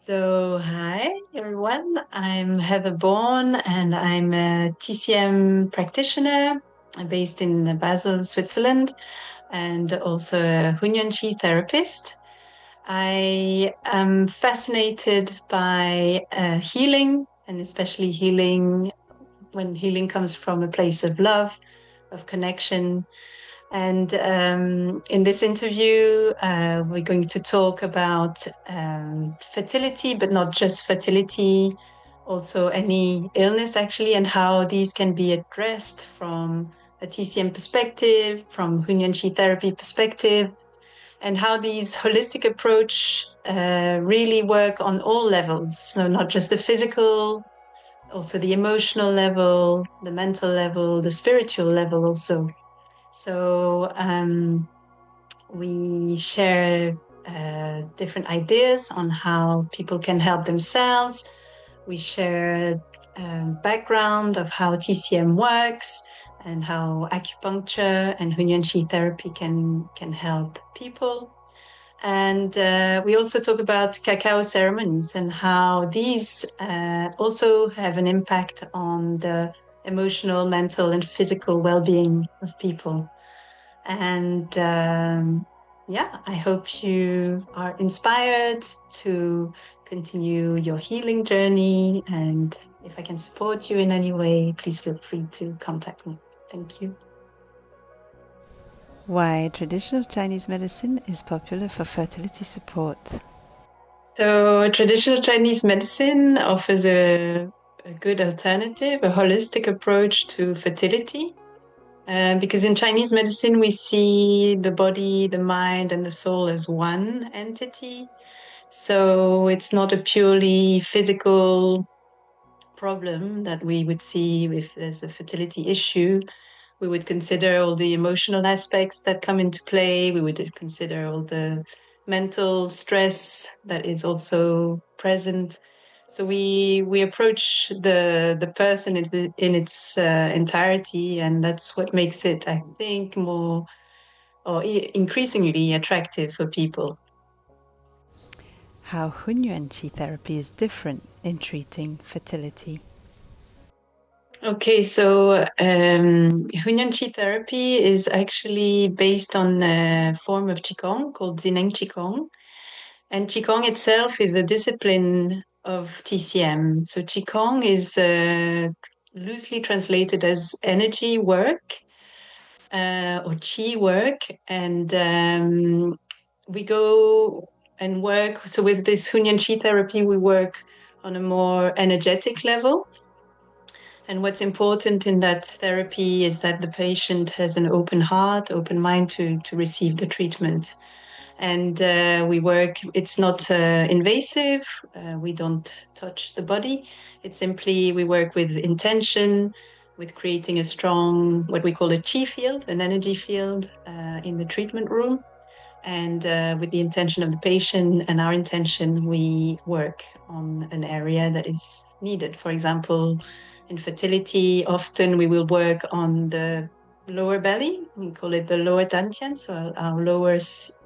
Hi everyone. I'm Heather Bourne and I'm a TCM practitioner based in Basel, Switzerland, and also a Hunyuan Qi therapist. I am fascinated by healing, and especially healing when healing comes from a place of love, of connection. And in this interview, we're going to talk about fertility, but not just fertility, also any illness actually, and how these can be addressed from a TCM perspective, from Hunyuan Qi therapy perspective, and how these holistic approach really work on all levels. So not just the physical, also the emotional level, the mental level, the spiritual level also. So we share different ideas on how people can help themselves. We share background of how TCM works and how acupuncture and Hunyuan Qi therapy can help people. And we also talk about cacao ceremonies and how these also have an impact on the emotional, mental, and physical well-being of people. And yeah, I hope you are inspired to continue your healing journey. And if I can support you in any way, please feel free to contact me. Thank you. Why traditional Chinese medicine is popular for fertility support. So, traditional Chinese medicine offers a good alternative, a holistic approach to fertility. Because in Chinese medicine, we see the body, the mind, and the soul as one entity. So it's not a purely physical problem that we would see if there's a fertility issue. We would consider all the emotional aspects that come into play. We would consider all the mental stress that is also present. So we approach the person in its entirety, and that's what makes it, I think, more or increasingly attractive for people. How Hunyuan Qi Therapy is different in treating fertility. Okay, so Hunyuan Qi Therapy is actually based on a form of Qigong called Zhineng Qigong. And Qigong itself is a discipline of TCM. So Qigong is loosely translated as energy work or Qi work. And we go and work. So with this Hunyuan Qi Therapy, we work on a more energetic level. And what's important in that therapy is that the patient has an open heart, open mind to receive the treatment. And we work, it's not invasive, we don't touch the body. It's simply we work with intention, with creating a strong, what we call a chi field, an energy field in the treatment room. And with the intention of the patient and our intention, we work on an area that is needed. For example, in fertility, often we will work on the lower belly. We call it the lower dantian, so our lower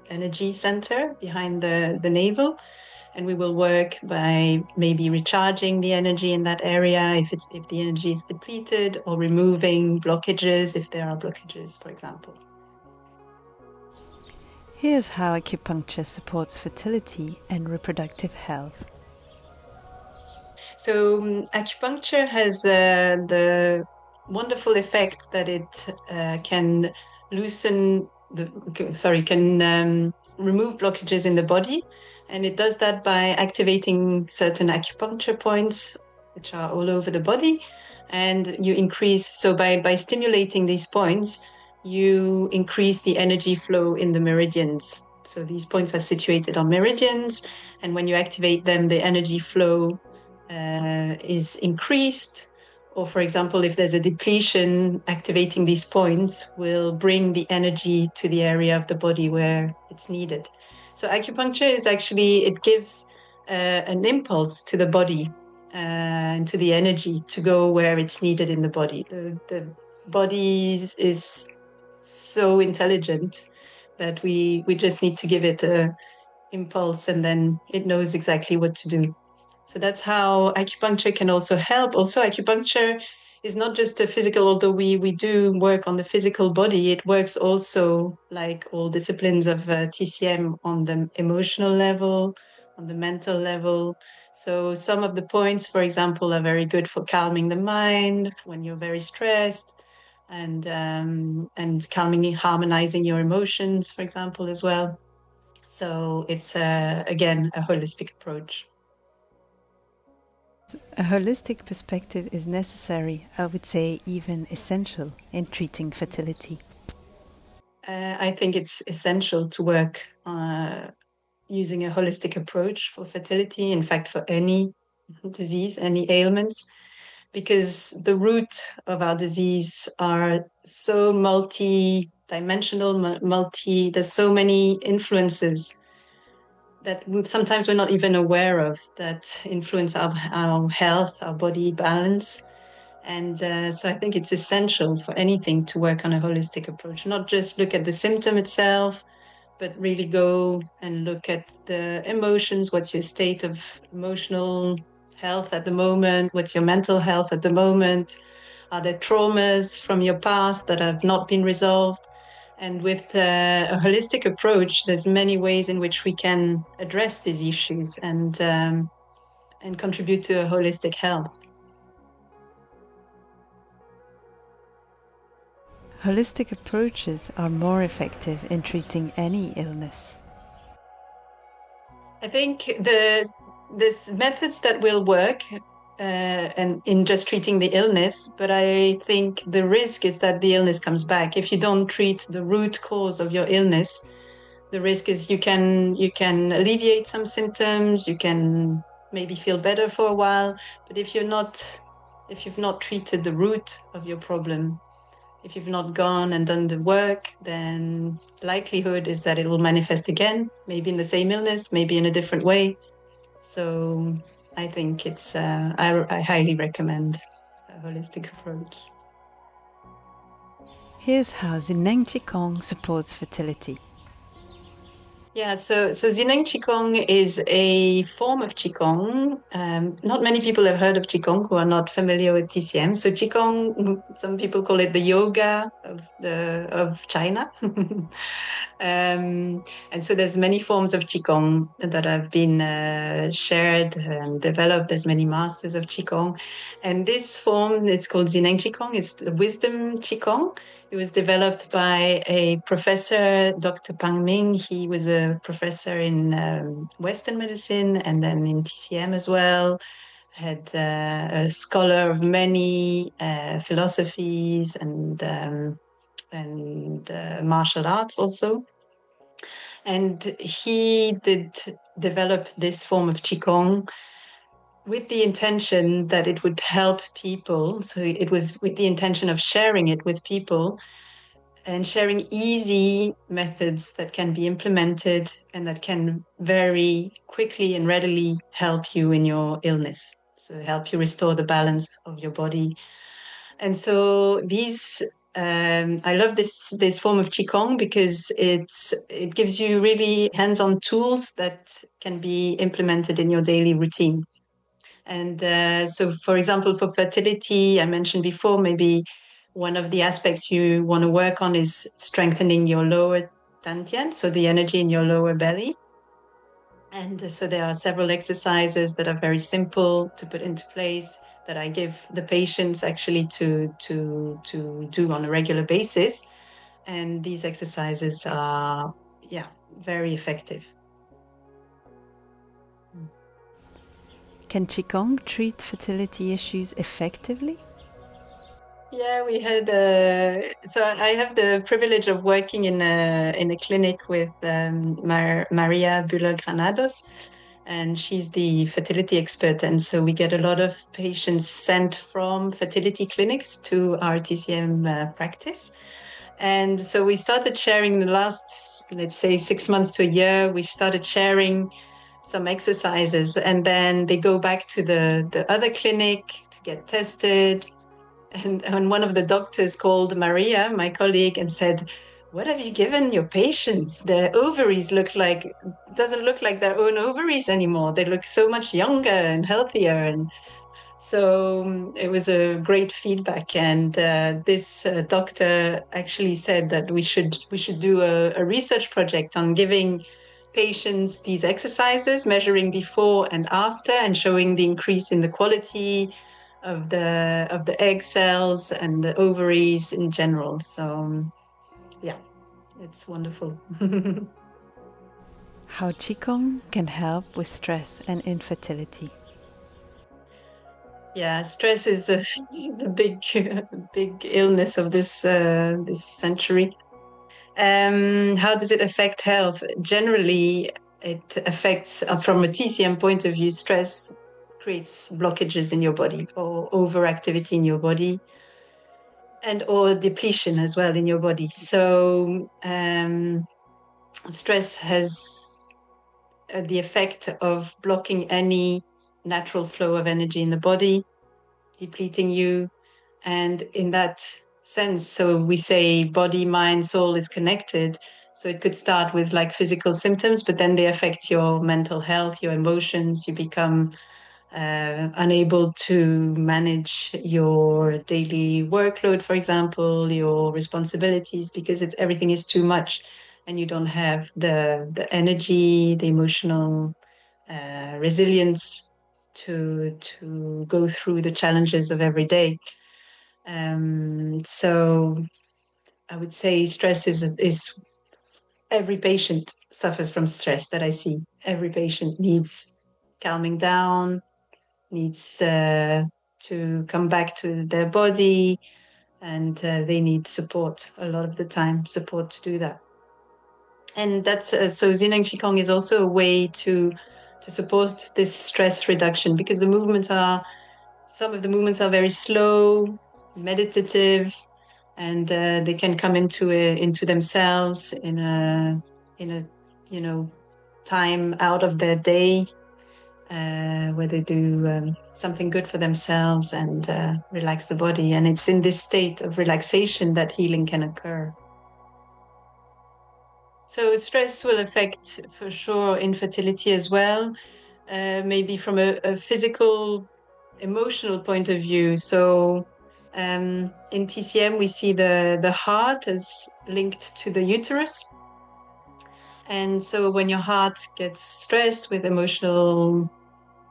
energy center behind the navel. And we will work by maybe recharging the energy in that area if the energy is depleted, or removing blockages if there are blockages, for example. Here's how acupuncture supports fertility and reproductive health. So acupuncture has the wonderful effect that it can loosen can remove blockages in the body, and it does that by activating certain acupuncture points, which are all over the body, and you increase. So by stimulating these points, you increase the energy flow in the meridians. So these points are situated on meridians, and when you activate them, the energy flow is increased, or for example, if there's a depletion, activating these points will bring the energy to the area of the body where it's needed. So acupuncture is actually, it gives an impulse to the body and to the energy to go where it's needed in the body. The body is so intelligent that we just need to give it impulse, and then it knows exactly what to do. So that's how acupuncture can also help. Also, acupuncture is not just a physical, although we do work on the physical body, it works also like all disciplines of TCM on the emotional level, on the mental level. So some of the points, for example, are very good for calming the mind when you're very stressed, and calming, harmonizing your emotions, for example, as well. So it's again a holistic approach. A holistic perspective is necessary, I would say even essential, in treating fertility. I think it's essential to work using a holistic approach for fertility, in fact, for any disease, any ailments, because the root of our disease are so multi-dimensional, there's so many influences that sometimes we're not even aware of that influence our health, our body balance. And so I think it's essential for anything to work on a holistic approach, not just look at the symptom itself, but really go and look at the emotions. What's your state of emotional health at the moment? What's your mental health at the moment? Are there traumas from your past that have not been resolved? And with a holistic approach, there's many ways in which we can address these issues and contribute to a holistic health. Holistic approaches are more effective in treating any illness. I think there's methods that will work and in just treating the illness, but I think the risk is that the illness comes back. If you don't treat the root cause of your illness, the risk is you can alleviate some symptoms, you can maybe feel better for a while, but if you've not treated the root of your problem, if you've not gone and done the work, then likelihood is that it will manifest again, maybe in the same illness, maybe in a different way. So I think I highly recommend a holistic approach. Here's how Zhineng Qigong supports fertility. Yeah, so Zhineng Qigong is a form of Qigong. Not many people have heard of Qigong who are not familiar with TCM. So Qigong, some people call it the yoga of China. And so there's many forms of Qigong that have been shared and developed. There's many masters of Qigong. And this form, it's called Zhineng Qigong. It's the wisdom Qigong. It was developed by a professor, Dr. Pang Ming. He was a professor in Western medicine and then in TCM as well. Had a scholar of many philosophies and martial arts also. And he did develop this form of Qigong with the intention that it would help people. So it was with the intention of sharing it with people and sharing easy methods that can be implemented and that can very quickly and readily help you in your illness. So help you restore the balance of your body. And so I love this form of qigong because it gives you really hands-on tools that can be implemented in your daily routine. And so, for example, for fertility, I mentioned before, maybe one of the aspects you want to work on is strengthening your lower dantian, so the energy in your lower belly. And so there are several exercises that are very simple to put into place that I give the patients actually to do on a regular basis. And these exercises are, yeah, very effective. Can Qigong treat fertility issues effectively? Yeah, we had. So I have the privilege of working in a clinic with Maria Bühler Granados, and she's the fertility expert. And so we get a lot of patients sent from fertility clinics to our TCM practice. And so we started sharing the last, let's say, 6 months to a year. We started sharing some exercises, and then they go back to the other clinic to get tested. And one of the doctors called Maria, my colleague, and said, what have you given your patients? Their ovaries doesn't look like their own ovaries anymore. They look so much younger and healthier. And so it was a great feedback. And this doctor actually said that we should do a research project on giving patients these exercises, measuring before and after, and showing the increase in the quality of the egg cells and the ovaries in general. So yeah, it's wonderful. How Qigong can help with stress and infertility. Yeah, stress is the big big illness of this century. How does it affect health? Generally, it affects, from a TCM point of view, stress creates blockages in your body or overactivity in your body and or depletion as well in your body. So stress has the effect of blocking any natural flow of energy in the body, depleting you. And in that sense, so we say body, mind, soul is connected. So it could start with like physical symptoms, but then they affect your mental health, your emotions. You become unable to manage your daily workload, for example, your responsibilities, because everything is too much, and you don't have the energy, the emotional resilience to go through the challenges of every day. So I would say stress is every patient suffers from stress that I see. Every patient needs calming down, needs to come back to their body, and they need support a lot of the time, support to do that. And that's so Zhineng Qigong is also a way to support this stress reduction, because some of the movements are very slow, meditative, and they can come into themselves in a time out of their day where they do something good for themselves and relax the body. And it's in this state of relaxation that healing can occur. So stress will affect for sure infertility as well, maybe from a physical, emotional point of view. So in TCM, we see the heart as linked to the uterus. And so when your heart gets stressed with emotional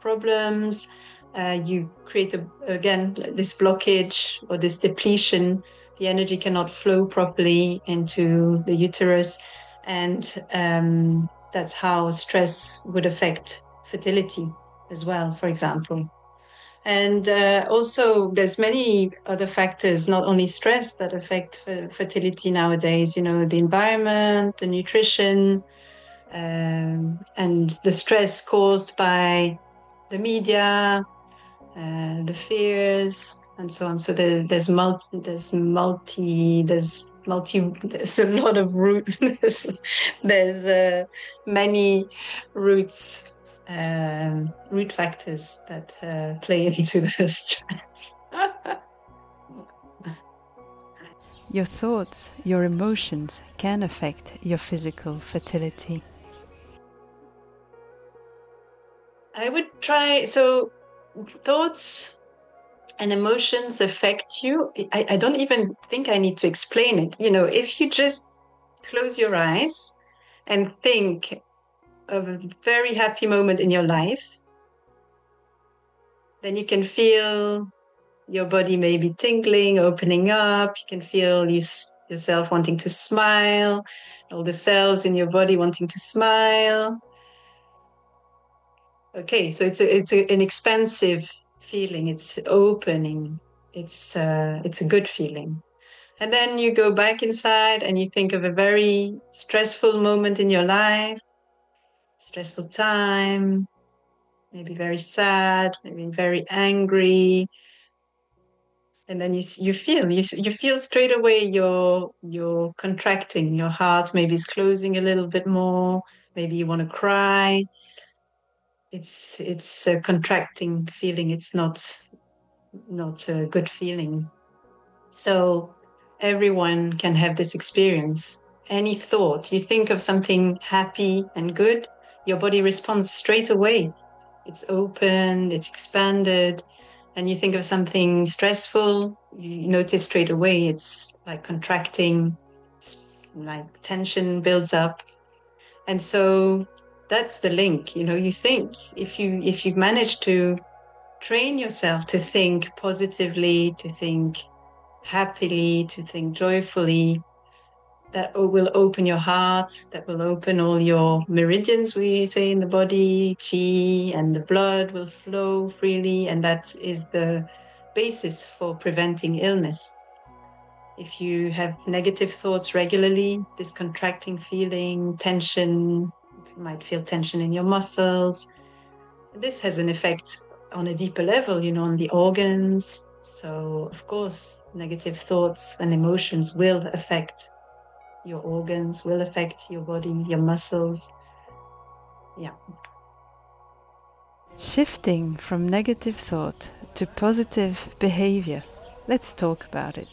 problems, you create again this blockage or this depletion. The energy cannot flow properly into the uterus, and that's how stress would affect fertility as well, for example. And also, there's many other factors, not only stress, that affect fertility nowadays. You know, the environment, the nutrition, and the stress caused by the media, the fears, and so on. So there's a lot of there's many roots, root factors that play into the stress. Your thoughts, your emotions can affect your physical fertility. I would try, so thoughts and emotions affect you. I don't even think I need to explain it. You know, if you just close your eyes and think of a very happy moment in your life, then you can feel your body maybe tingling, opening up. You can feel yourself wanting to smile, all the cells in your body wanting to smile. Okay, so an expansive feeling. It's opening. It's a good feeling. And then you go back inside and you think of a very stressful moment in your life, stressful time, maybe very sad, maybe very angry. And then you feel straight away you're contracting, your heart maybe is closing a little bit more, maybe you want to cry. It's a contracting feeling. It's not a good feeling. So everyone can have this experience. any thought, you think of something happy and good, your body responds straight away. It's open, it's expanded. And you think of something stressful, you notice straight away it's like contracting, like tension builds up. And so that's the link. You think if you manage to train yourself to think positively, to think happily, to think joyfully, that will open your heart, that will open all your meridians, we say in the body, qi, and the blood will flow freely. And that is the basis for preventing illness. If you have negative thoughts regularly, this contracting feeling, tension, you might feel tension in your muscles. This has an effect on a deeper level, on the organs. So, of course, negative thoughts and emotions will affect your organs, will affect your body, your muscles. Yeah. Shifting from negative thought to positive behavior. Let's talk about it.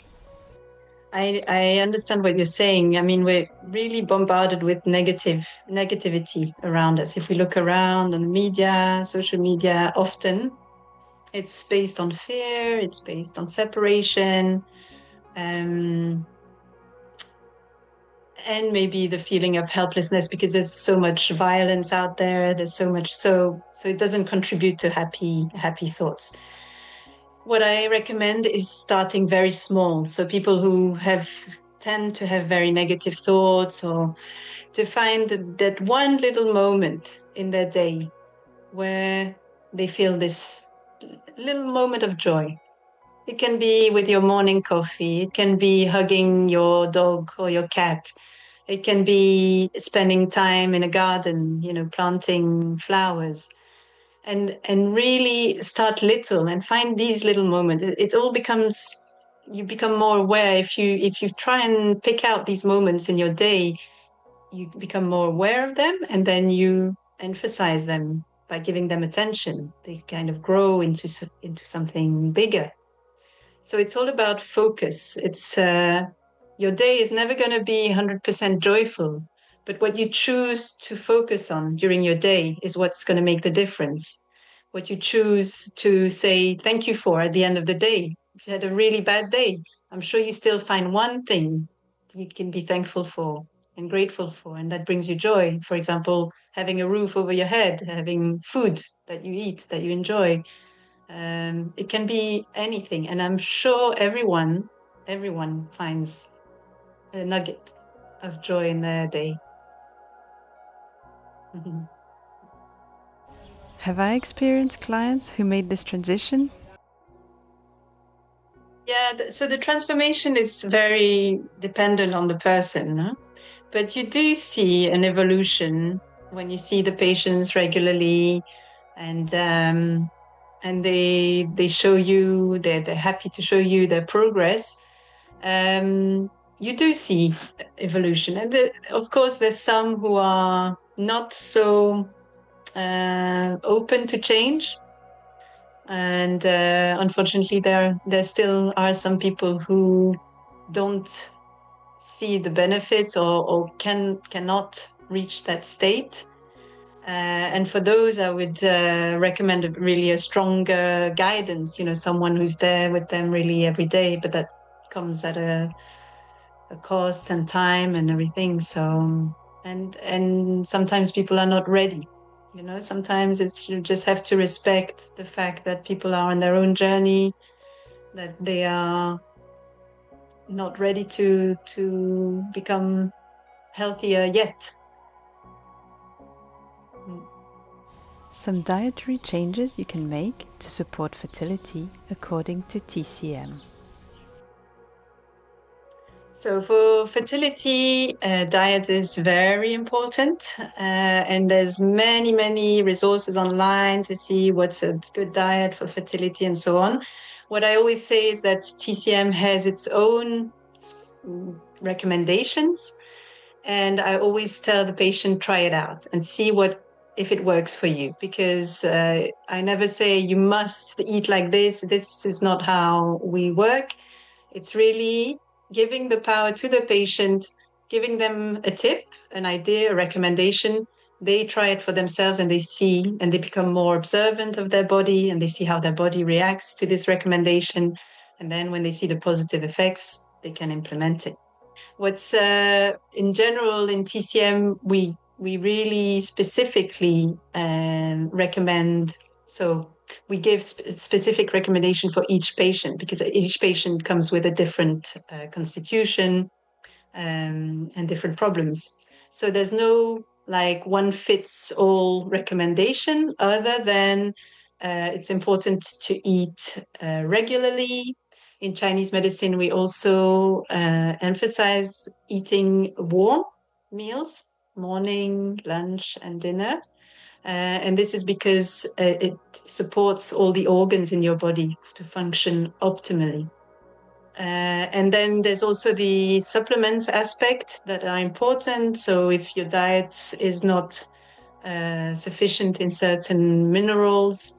I understand what you're saying. I mean, we're really bombarded with negativity around us. If we look around on the media, social media, often it's based on fear, it's based on separation, um, and maybe the feeling of helplessness because there's so much violence out there. There's so much, so it doesn't contribute to happy thoughts. What I recommend is starting very small. So people who tend to have very negative thoughts, or to find that one little moment in their day where they feel this little moment of joy. It can be with your morning coffee. It can be hugging your dog or your cat. It can be spending time in a garden, planting flowers, and really start little and find these little moments. It all becomes, you become more aware. If you try and pick out these moments in your day, you become more aware of them, and then you emphasize them by giving them attention. They kind of grow into something bigger. So it's all about focus. It's your day is never going to be 100% joyful, but what you choose to focus on during your day is what's going to make the difference. What you choose to say thank you for at the end of the day. If you had a really bad day, I'm sure you still find one thing you can be thankful for and grateful for, and that brings you joy. For example, having a roof over your head, having food that you eat, that you enjoy. It can be anything, and I'm sure everyone finds a nugget of joy in their day. Mhm. Have I experienced clients who made this transition? Yeah, so the transformation is very dependent on the person, huh? But you do see an evolution when you see the patients regularly, and they show you, they're happy to show you their progress. You do see evolution. And of course, there's some who are not so open to change. And unfortunately, there still are some people who don't see the benefits, or cannot reach that state. And for those, I would recommend really a stronger guidance, someone who's there with them really every day, but that comes at a cost and time and everything. So, and sometimes people are not ready. Sometimes you just have to respect the fact that people are on their own journey, that they are not ready to become healthier yet. Mm. Some dietary changes you can make to support fertility according to TCM. So for fertility, diet is very important, and there's many resources online to see what's a good diet for fertility and so on. What I always say is that TCM has its own recommendations, and I always tell the patient, try it out and see if it works for you, because I never say you must eat like this. This is not how we work. It's really giving the power to the patient giving them a tip, an idea, a recommendation. They try it for themselves and they see, and they become more observant of their body and they see how their body reacts to this recommendation. And then when they see the positive effects, they can implement it. What's in general in TCM, we really specifically recommend. So we give specific recommendation for each patient because each patient comes with a different constitution and different problems. So there's no like one fits all recommendation other than it's important to eat regularly. In Chinese medicine, we also emphasize eating warm meals, morning, lunch, and dinner. And this is because it supports all the organs in your body to function optimally. And then there's also the supplements aspect that are important. So if your diet is not sufficient in certain minerals,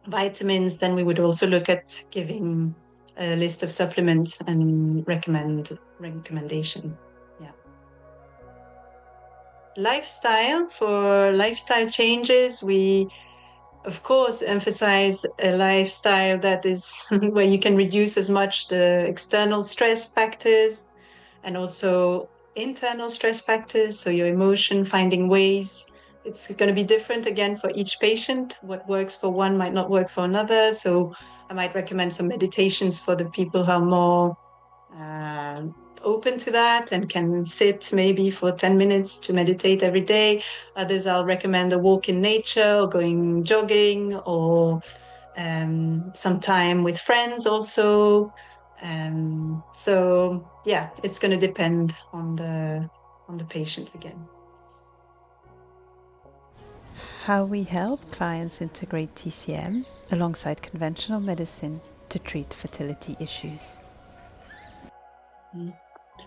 vitamins, then we would also look at giving a list of supplements and recommendation. Yeah. Lifestyle, for lifestyle changes, we of course emphasize a lifestyle that is where you can reduce as much the external stress factors and also internal stress factors. So your emotion, finding ways. It's going to be different again for each patient. What works for one might not work for another. So I might recommend some meditations for the people who are more uh, open to that and can sit maybe for 10 minutes to meditate every day. Others, I'll recommend a walk in nature or going jogging or some time with friends also. So yeah, it's going to depend on the patient again. How we help clients integrate TCM alongside conventional medicine to treat fertility issues. Mm.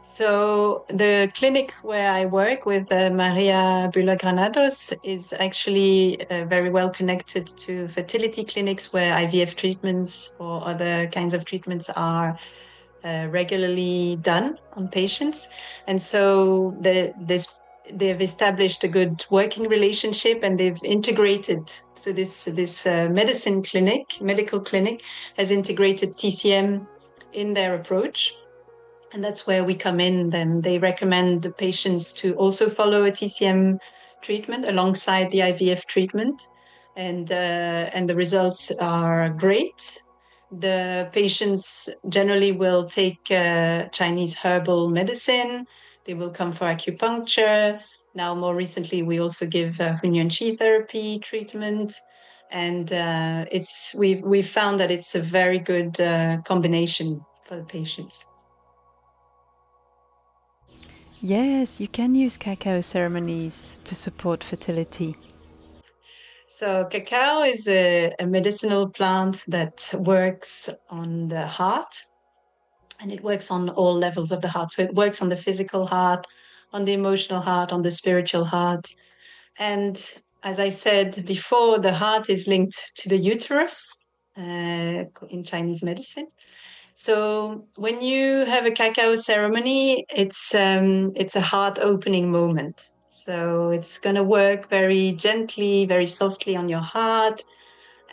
So the clinic where I work with Maria Bula Granados is actually very well connected to fertility clinics where IVF treatments or other kinds of treatments are regularly done on patients. And so they've established a good working relationship and they've integrated. So this medical clinic has integrated TCM in their approach. And that's where we come in. Then they recommend the patients to also follow a TCM treatment alongside the IVF treatment. And the results are great. The patients generally will take Chinese herbal medicine. They will come for acupuncture. Now, more recently, we also give Hunyuan Qi Therapy treatment. And we've found that it's a very good combination for the patients. Yes, you can use cacao ceremonies to support fertility. So cacao is a medicinal plant that works on the heart and it works on all levels of the heart. So it works on the physical heart, on the emotional heart, on the spiritual heart. And as I said before, the heart is linked to the uterus in Chinese medicine. So when you have a cacao ceremony, it's a heart opening moment. So it's going to work very gently, very softly on your heart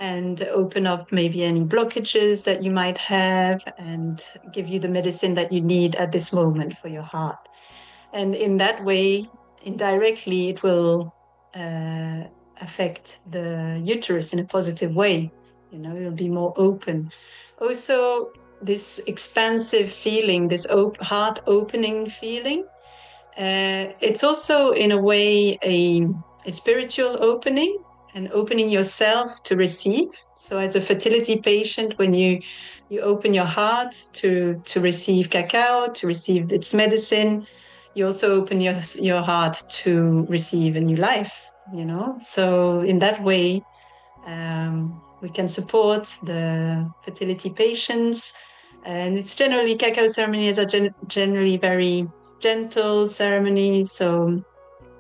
and open up maybe any blockages that you might have and give you the medicine that you need at this moment for your heart. And in that way, indirectly, it will uh, affect the uterus in a positive way. You know, it'll be more open. Also, this expansive feeling, this heart opening feeling, it's also in a way a spiritual opening and opening yourself to receive. So as a fertility patient, when you open your heart to receive cacao, to receive its medicine, you also open your heart to receive a new life, you know. So in that way, we can support the fertility patients. And it's generally, cacao ceremonies are generally very gentle ceremonies. So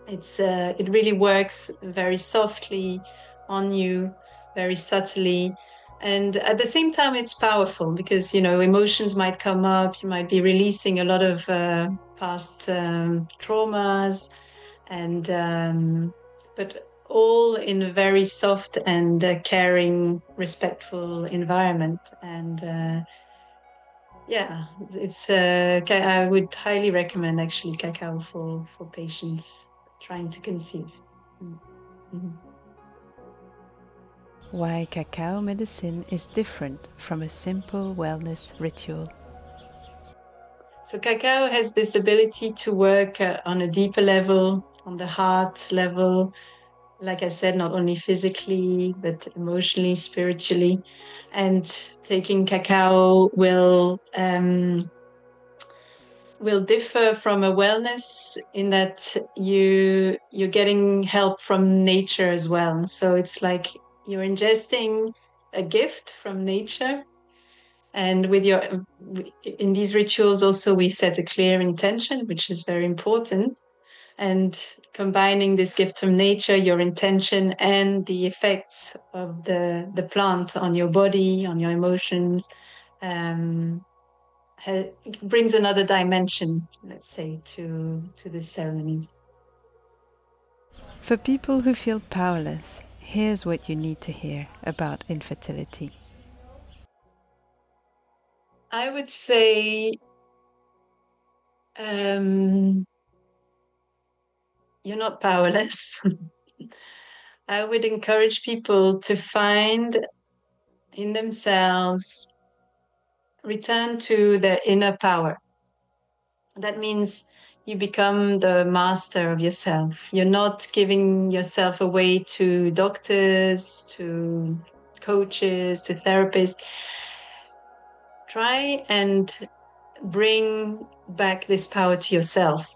it really works very softly on you, very subtly. And at the same time, it's powerful because, you know, emotions might come up. You might be releasing a lot of past traumas, and but all in a very soft and caring, respectful environment. And yeah, it's I would highly recommend actually cacao for patients trying to conceive. Mm-hmm. Why cacao medicine is different from a simple wellness ritual. So cacao has this ability to work on a deeper level, on the heart level, like I said, not only physically, but emotionally, spiritually. And taking cacao will differ from a wellness in that you're getting help from nature as well. So it's like you're ingesting a gift from nature. And with your in these rituals also we set a clear intention, which is very important. And combining this gift from nature, your intention, and the effects of the plant on your body, on your emotions, um, brings another dimension, let's say, to the ceremonies. For people who feel powerless, here's what you need to hear about infertility. I would say um, you're not powerless. I would encourage people to find in themselves, return to their inner power. That means you become the master of yourself. You're not giving yourself away to doctors, to coaches, to therapists. Try and bring back this power to yourself.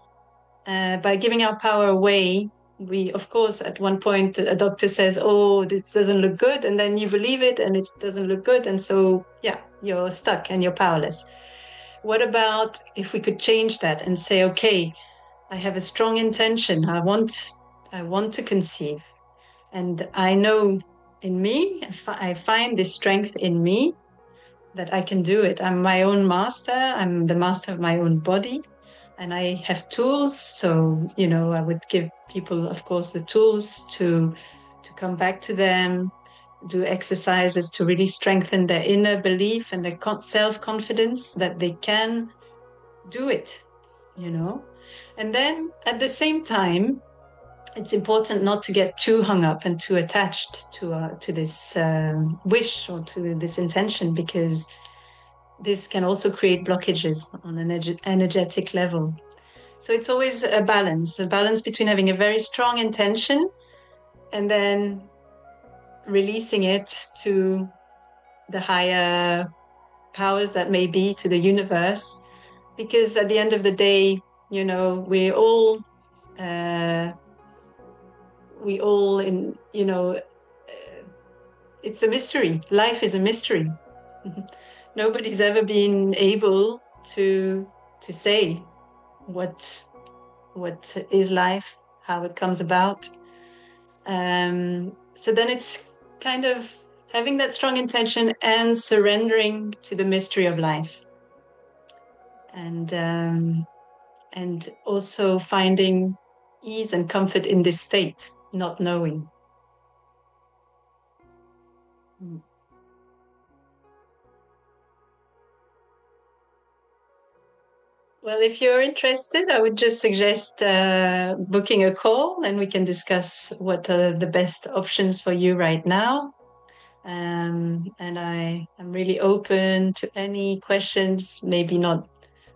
By giving our power away, we, of course, at one point, a doctor says, oh, this doesn't look good. And then you believe it and it doesn't look good. And so, yeah, you're stuck and you're powerless. What about if we could change that and say, okay, I have a strong intention. I want to conceive. And I know in me, I find this strength in me that I can do it. I'm my own master. I'm the master of my own body. And I have tools. So, I would give people, of course, the tools to come back to them, do exercises to really strengthen their inner belief and their self-confidence that they can do it. And then at the same time, it's important not to get too hung up and too attached to this wish or to this intention, because this can also create blockages on an energetic level. So it's always a balance between having a very strong intention and then releasing it to the higher powers that may be, to the universe. Because at the end of the day, we're all we all in it's a mystery. Life is a mystery. Nobody's ever been able to say what is life, how it comes about. So then it's kind of having that strong intention and surrendering to the mystery of life, and also finding ease and comfort in this state, not knowing. Well, if you're interested, I would just suggest booking a call and we can discuss what are the best options for you right now. And I'm really open to any questions, maybe not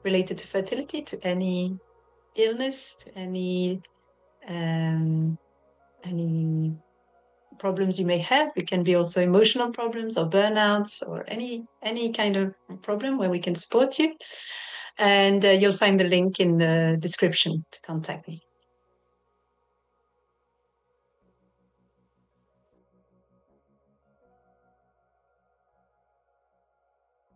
related to fertility, to any illness, to any problems you may have. It can be also emotional problems or burnouts or any kind of problem where we can support you. And you'll find the link in the description to contact me.